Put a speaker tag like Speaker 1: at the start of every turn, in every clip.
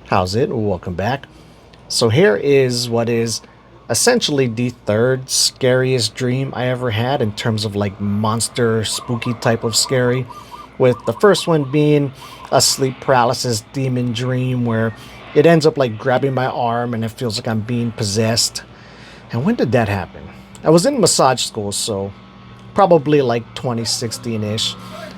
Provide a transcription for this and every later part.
Speaker 1: How's it? Welcome back. So here is what is essentially the third scariest dream I ever had in terms of like monster spooky type of scary. With the first one being a sleep paralysis demon dream where it ends up like grabbing my arm and it feels like I'm being possessed. And when did that happen? I was in massage school, so probably like 2016-ish.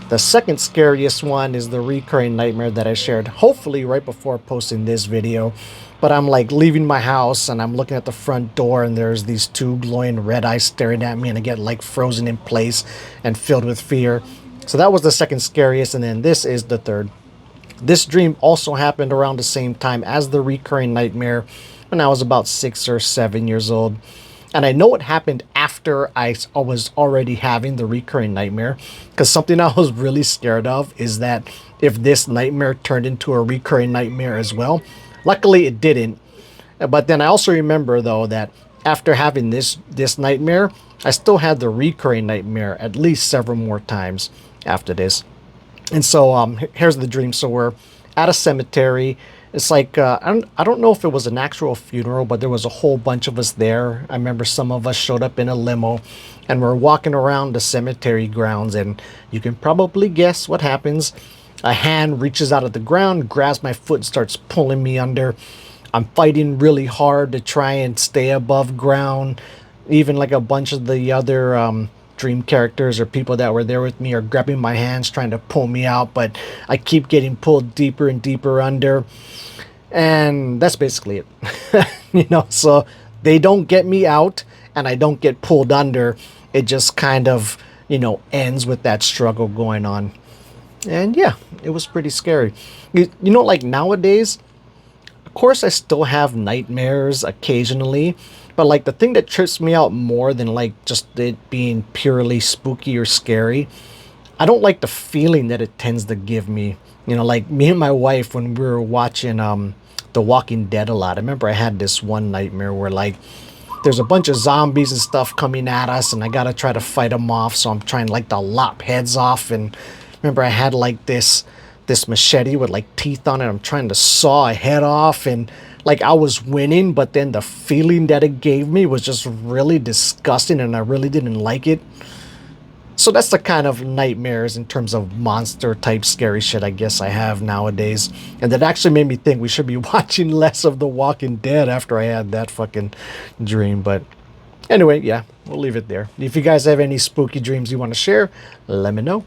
Speaker 1: The second scariest one is the recurring nightmare that I shared, hopefully right before posting this video. But I'm like leaving my house and I'm looking at the front door and there's these two glowing red eyes staring at me and I get like frozen in place and filled with fear. So that was the second scariest, and then this is the third. This dream also happened around the same time as the recurring nightmare when I was about 6 or 7 years old. And I know it happened after I was already having the recurring nightmare, because something I was really scared of is that if this nightmare turned into a recurring nightmare as well. Luckily, it didn't. But then I also remember though that after having this nightmare, I still had the recurring nightmare at least several more times after this. And so here's the dream. So we're at a cemetery. It's like I don't know if it was an actual funeral, but there was a whole bunch of us there. I remember some of us showed up in a limo, and we're walking around the cemetery grounds, and you can probably guess what happens. A hand reaches out of the ground, grabs my foot, and starts pulling me under. I'm fighting really hard to try and stay above ground. Even like a bunch of the other dream characters or people that were there with me are grabbing my hands trying to pull me out, but I keep getting pulled deeper and deeper under. And that's basically it. So they don't get me out and I don't get pulled under. It just kind of, ends with that struggle going on. And yeah, it was pretty scary. Like nowadays, of course, I still have nightmares occasionally, but like the thing that trips me out more than like just it being purely spooky or scary, I don't like the feeling that it tends to give me. Like me and my wife when we were watching The Walking Dead a lot. I remember I had this one nightmare where like there's a bunch of zombies and stuff coming at us and I gotta try to fight them off, so I'm trying like to lop heads off. And remember I had like this machete with like teeth on it. I'm trying to saw a head off, and like I was winning, but then the feeling that it gave me was just really disgusting and I really didn't like it. So that's the kind of nightmares in terms of monster type scary shit I guess I have nowadays. And that actually made me think we should be watching less of The Walking Dead after I had that fucking dream. But anyway, yeah, we'll leave it there. If you guys have any spooky dreams you want to share, let me know.